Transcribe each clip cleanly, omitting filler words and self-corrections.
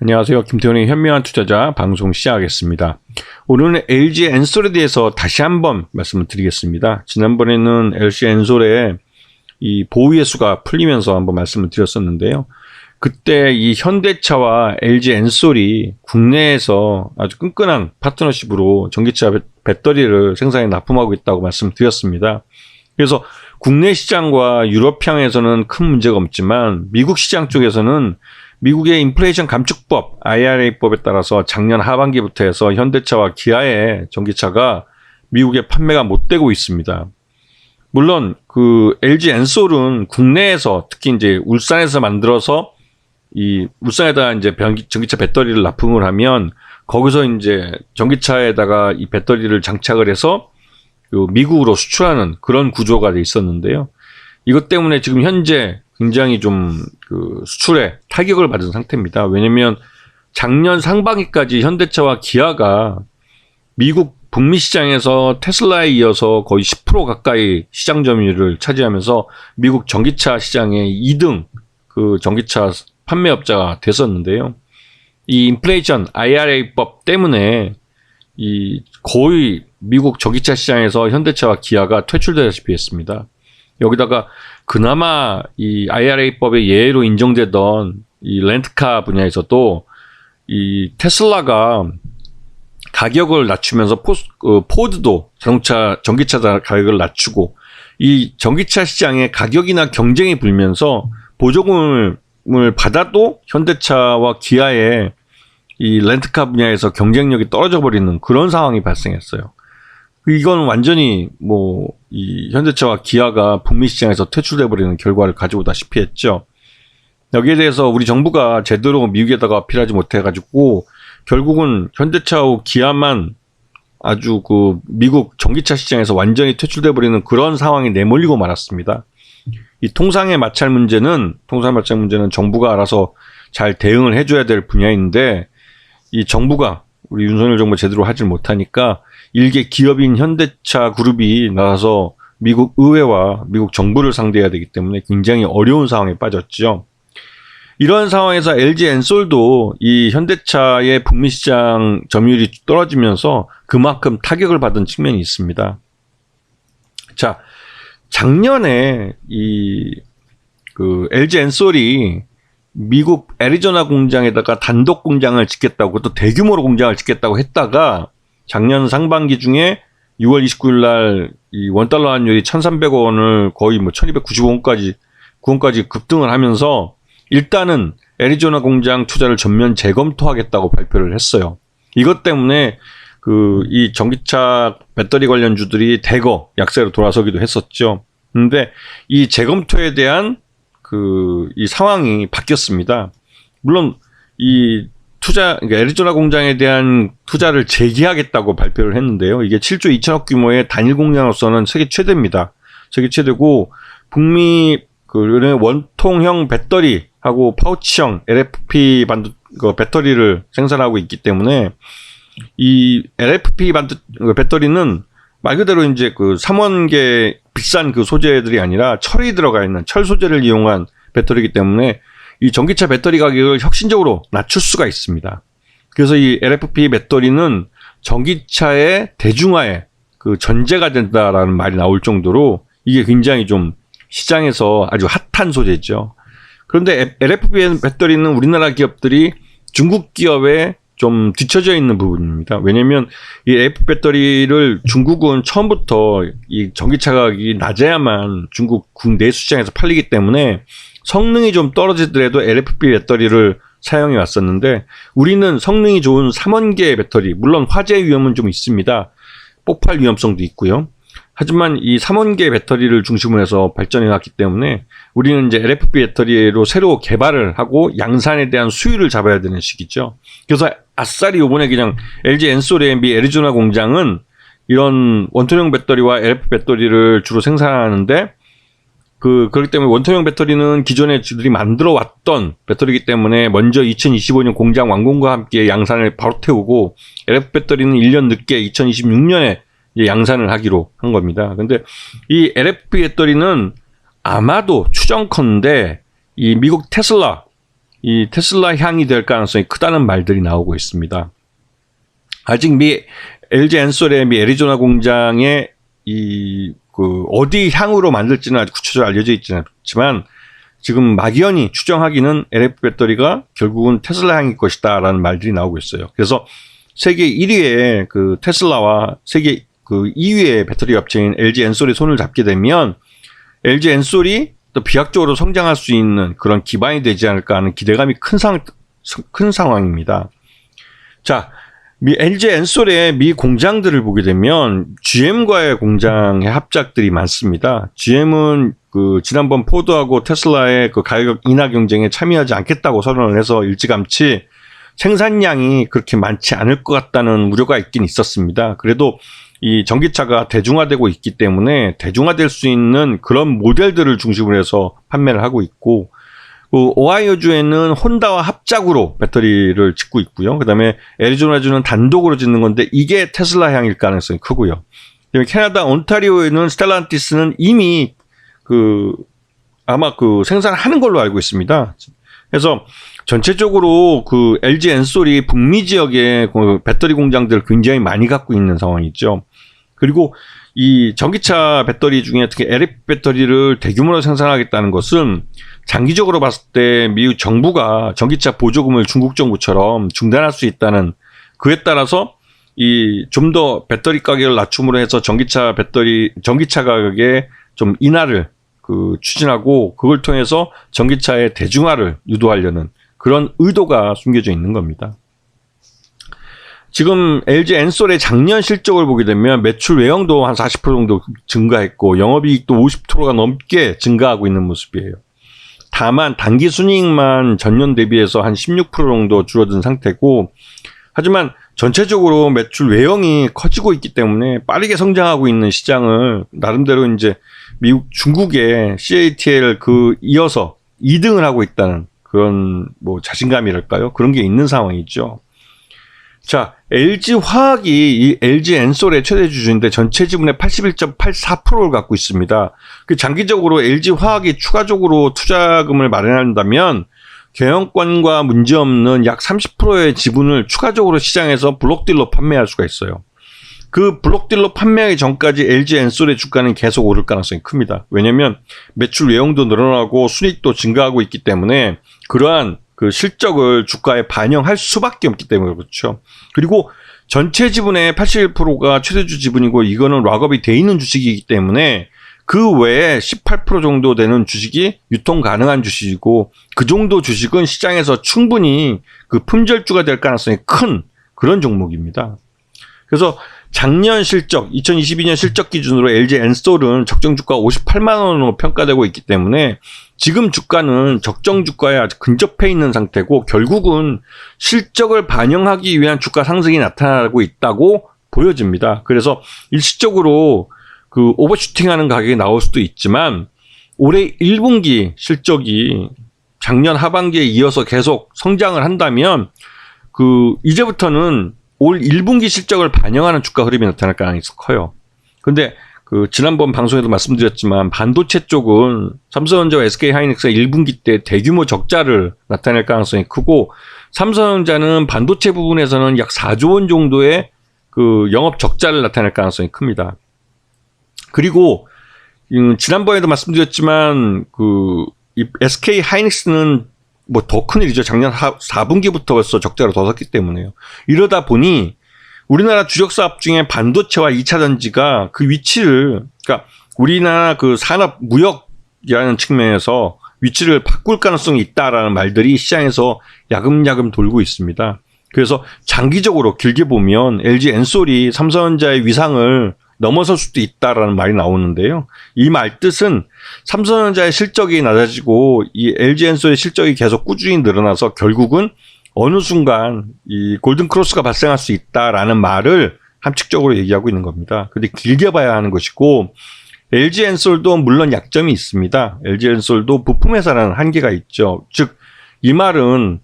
안녕하세요. 김태훈의 현명한 투자자 방송 시작하겠습니다. 오늘은 LG 엔솔에 대해서 다시 한번 말씀을 드리겠습니다. 지난번에는 LG 엔솔의 이 보유예수가 풀리면서 한번 말씀을 드렸었는데요. 그때 이 현대차와 LG 엔솔이 국내에서 아주 끈끈한 파트너십으로 전기차 배터리를 생산해 납품하고 있다고 말씀드렸습니다. 그래서 국내 시장과 유럽향에서는 큰 문제가 없지만 미국 시장 쪽에서는 미국의 인플레이션 감축법 IRA법에 따라서 작년 하반기부터 해서 현대차와 기아의 전기차가 미국에 판매가 못 되고 있습니다. 물론 그 LG 엔솔은 국내에서 특히 이제 울산에서 만들어서 이 울산에다 이제 전기차 배터리를 납품을 하면 거기서 이제 전기차에다가 이 배터리를 장착을 해서 미국으로 수출하는 그런 구조가 돼 있었는데요. 이것 때문에 지금 현재 굉장히 좀 그 수출에 타격을 받은 상태입니다. 왜냐면 작년 상반기까지 현대차와 기아가 미국 북미 시장에서 테슬라에 이어서 거의 10% 가까이 시장 점유율을 차지하면서 미국 전기차 시장의 2등 그 전기차 판매업자가 됐었는데요. 이 인플레이션 IRA법 때문에 이 거의 미국 전기차 시장에서 현대차와 기아가 퇴출되다시피 했습니다. 여기다가 그나마 이 IRA법의 예외로 인정되던 이 렌트카 분야에서도 이 테슬라가 가격을 낮추면서 포드도 전기차 가격을 낮추고 이 전기차 시장에 가격이나 경쟁이 불면서 보조금을 받아도 현대차와 기아의 이 렌트카 분야에서 경쟁력이 떨어져 버리는 그런 상황이 발생했어요. 이건 완전히 이 현대차와 기아가 북미 시장에서 퇴출돼 버리는 결과를 가져오다시피 했죠. 여기에 대해서 우리 정부가 제대로 미국에다가 어필하지 못해 가지고 결국은 현대차와 기아만 아주 그 미국 전기차 시장에서 완전히 퇴출돼 버리는 그런 상황이 내몰리고 말았습니다. 이 통상의 마찰 문제는 정부가 알아서 잘 대응을 해줘야 될 분야인데 이 정부가 우리 윤석열 정부 제대로 하질 못하니까 일개 기업인 현대차 그룹이 나와서 미국 의회와 미국 정부를 상대해야 되기 때문에 굉장히 어려운 상황에 빠졌죠. 이런 상황에서 LG 엔솔도 이 현대차의 북미 시장 점유율이 떨어지면서 그만큼 타격을 받은 측면이 있습니다. 자, 작년에 그 LG 엔솔이 미국 애리조나 공장에다가 단독 공장을 짓겠다고, 그것도 대규모로 공장을 짓겠다고 했다가 작년 상반기 중에 6월 29일 날 이 원달러 환율이 1,300원을 거의 1,295원까지 급등을 하면서 일단은 애리조나 공장 투자를 전면 재검토하겠다고 발표를 했어요. 이것 때문에 이 전기차 배터리 관련주들이 대거 약세로 돌아서기도 했었죠. 근데 이 재검토에 대한 이 상황이 바뀌었습니다. 물론 그러니까 애리조나 공장에 대한 투자를 재개하겠다고 발표를 했는데요. 이게 7조 2천억 규모의 단일 공장으로서는 세계 최대입니다. 세계 최대고 북미 원통형 배터리하고 파우치형 LFP 배터리를 생산하고 있기 때문에 이 LFP 배터리는 말 그대로 이제 삼원계 비싼 소재들이 아니라 철이 들어가 있는 철 소재를 이용한 배터리이기 때문에 이 전기차 배터리 가격을 혁신적으로 낮출 수가 있습니다. 그래서 이 LFP 배터리는 전기차의 대중화에 전제가 된다라는 말이 나올 정도로 이게 굉장히 좀 시장에서 아주 핫한 소재죠. 그런데 LFP 배터리는 우리나라 기업들이 중국 기업에 좀 뒤처져 있는 부분입니다. 왜냐면 이 LFP 배터리를 중국은 처음부터 이 전기차 가격이 낮아야만 중국 국내 시장에서 팔리기 때문에 성능이 좀 떨어지더라도 LFP 배터리를 사용해 왔었는데 우리는 성능이 좋은 3원계 배터리, 물론 화재 위험은 좀 있습니다. 폭발 위험성도 있고요. 하지만 이 3원계 배터리를 중심으로 해서 발전해 왔기 때문에 우리는 이제 LFP 배터리로 새로 개발을 하고 양산에 대한 수율을 잡아야 되는 시기죠. 그래서 아싸리 요번에 그냥 LG 엔솔의 미 애리조나 공장은 이런 원통형 배터리와 LFP 배터리를 주로 생산하는데 그렇기 때문에 원통형 배터리는 기존에 저들이 만들어 왔던 배터리이기 때문에 먼저 2025년 공장 완공과 함께 양산을 바로 태우고 LFP 배터리는 1년 늦게 2026년에 양산을 하기로 한 겁니다. 근데 이 LFP 배터리는 아마도 추정컨대 이 미국 테슬라 이 테슬라 향이 될 가능성이 크다는 말들이 나오고 있습니다. 아직 미 LG 엔솔의 미 애리조나 공장에 어디 향으로 만들지는 아직 구체적으로 알려져 있지는 않지만 지금 막연히 추정하기는 LFP 배터리가 결국은 테슬라 향일 것이다라는 말들이 나오고 있어요. 그래서 세계 1위의 그 테슬라와 세계 그 2위의 배터리 업체인 LG 엔솔이 손을 잡게 되면 LG 엔솔이 또 비약적으로 성장할 수 있는 그런 기반이 되지 않을까 하는 기대감이 큰 상황입니다. 자, LG 엔솔의 미 공장들을 보게 되면 GM과의 공장의 합작들이 많습니다. GM은 그 지난번 포드하고 테슬라의 그 가격 인하 경쟁에 참여하지 않겠다고 선언을 해서 일찌감치 생산량이 그렇게 많지 않을 것 같다는 우려가 있긴 있었습니다. 그래도 이 전기차가 대중화되고 있기 때문에 대중화될 수 있는 그런 모델들을 중심으로 해서 판매를 하고 있고, 그 오하이오주에는 혼다와 합작으로 배터리를 짓고 있고요. 그다음에 애리조나주는 단독으로 짓는 건데 이게 테슬라 향일 가능성이 크고요. 그다음에 캐나다 온타리오에는 스텔란티스는 이미 아마 생산하는 걸로 알고 있습니다. 그래서 전체적으로 그 LG 엔솔이 북미 지역에 그 배터리 공장들을 굉장히 많이 갖고 있는 상황이죠. 그리고 이 전기차 배터리 중에 특히 LFP 배터리를 대규모로 생산하겠다는 것은 장기적으로 봤을 때 미국 정부가 전기차 보조금을 중국 정부처럼 중단할 수 있다는, 그에 따라서 이 좀 더 배터리 가격을 낮춤으로 해서 전기차 가격에 좀 인하를 추진하고 그걸 통해서 전기차의 대중화를 유도하려는 그런 의도가 숨겨져 있는 겁니다. 지금 LG 엔솔의 작년 실적을 보게 되면 매출 외형도 한 40% 정도 증가했고 영업이익도 50%가 넘게 증가하고 있는 모습이에요. 다만 단기 순이익만 전년 대비해서 한 16% 정도 줄어든 상태고, 하지만 전체적으로 매출 외형이 커지고 있기 때문에 빠르게 성장하고 있는 시장을 나름대로 이제 미국, 중국의 CATL 이어서 2등을 하고 있다는 그런 자신감이랄까요? 그런 게 있는 상황이죠. 자, LG화학이 이 LG 엔솔의 최대 주주인데 전체 지분의 81.84%를 갖고 있습니다. 장기적으로 LG화학이 추가적으로 투자금을 마련한다면 경영권과 문제없는 약 30%의 지분을 추가적으로 시장에서 블록딜로 판매할 수가 있어요. 그 블록딜로 판매하기 전까지 LG 엔솔의 주가는 계속 오를 가능성이 큽니다. 왜냐하면 매출 외형도 늘어나고 순이익도 증가하고 있기 때문에 그러한 그 실적을 주가에 반영할 수밖에 없기 때문에 그렇죠. 그리고 전체 지분의 81%가 최대주 지분이고 이거는 락업이 돼 있는 주식이기 때문에 그 외에 18% 정도 되는 주식이 유통 가능한 주식이고 그 정도 주식은 시장에서 충분히 그 품절주가 될 가능성이 큰 그런 종목입니다. 그래서 작년 실적, 2022년 실적 기준으로 LG 엔솔은 적정 주가 58만 원으로 평가되고 있기 때문에 지금 주가는 적정 주가에 아주 근접해 있는 상태고 결국은 실적을 반영하기 위한 주가 상승이 나타나고 있다고 보여집니다. 그래서 일시적으로 오버슈팅하는 가격이 나올 수도 있지만 올해 1분기 실적이 작년 하반기에 이어서 계속 성장을 한다면 이제부터는 올 1분기 실적을 반영하는 주가 흐름이 나타날 가능성이 커요. 근데 지난번 방송에도 말씀드렸지만 반도체 쪽은 삼성전자와 SK하이닉스가 1분기 때 대규모 적자를 나타낼 가능성이 크고 삼성전자는 반도체 부분에서는 약 4조 원 정도의 영업 적자를 나타낼 가능성이 큽니다. 그리고 지난번에도 말씀드렸지만 이 SK하이닉스는 더 큰 일이죠. 작년 4분기부터 벌써 적자로 더 섰기 때문에요. 이러다 보니 우리나라 주력 사업 중에 반도체와 2차 전지가 그 위치를, 그러니까 우리나라 산업 무역이라는 측면에서 위치를 바꿀 가능성이 있다라는 말들이 시장에서 야금야금 돌고 있습니다. 그래서 장기적으로 길게 보면 LG 엔솔이 삼성전자의 위상을 넘어설 수도 있다라는 말이 나오는데요. 이 말 뜻은 삼성전자의 실적이 낮아지고 이 LG 엔솔의 실적이 계속 꾸준히 늘어나서 결국은 어느 순간 이 골든 크로스가 발생할 수 있다라는 말을 함축적으로 얘기하고 있는 겁니다. 근데 길게 봐야 하는 것이고 LG 엔솔도 물론 약점이 있습니다. LG 엔솔도 부품 회사라는 한계가 있죠. 즉 이 말은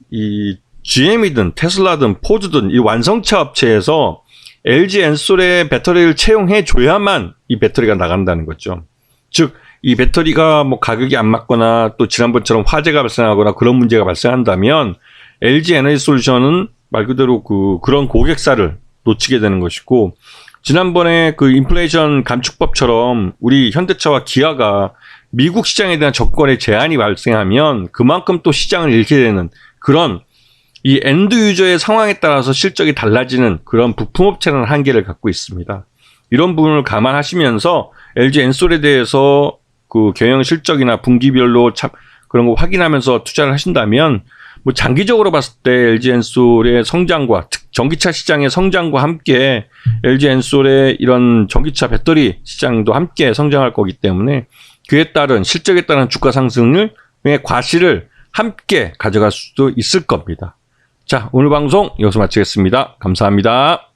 이 GM이든 테슬라든 포드든 이 완성차 업체에서 LG 엔솔의 배터리를 채용해 줘야만 이 배터리가 나간다는 거죠. 즉 이 배터리가 뭐 가격이 안 맞거나 또 지난번처럼 화재가 발생하거나 그런 문제가 발생한다면 LG 에너지솔루션은 말 그대로 그런 고객사를 놓치게 되는 것이고, 지난번에 그 인플레이션 감축법처럼 우리 현대차와 기아가 미국 시장에 대한 접근에 제한이 발생하면 그만큼 또 시장을 잃게 되는 그런 이 엔드 유저의 상황에 따라서 실적이 달라지는 그런 부품업체라는 한계를 갖고 있습니다. 이런 부분을 감안하시면서 LG 엔솔에 대해서 그 경영 실적이나 분기별로 그런 거 확인하면서 투자를 하신다면 뭐 장기적으로 봤을 때 LG 엔솔의 성장과 전기차 시장의 성장과 함께 LG 엔솔의 이런 전기차 배터리 시장도 함께 성장할 거기 때문에 그에 따른 실적에 따른 주가 상승의 과실을 함께 가져갈 수도 있을 겁니다. 자, 오늘 방송 여기서 마치겠습니다. 감사합니다.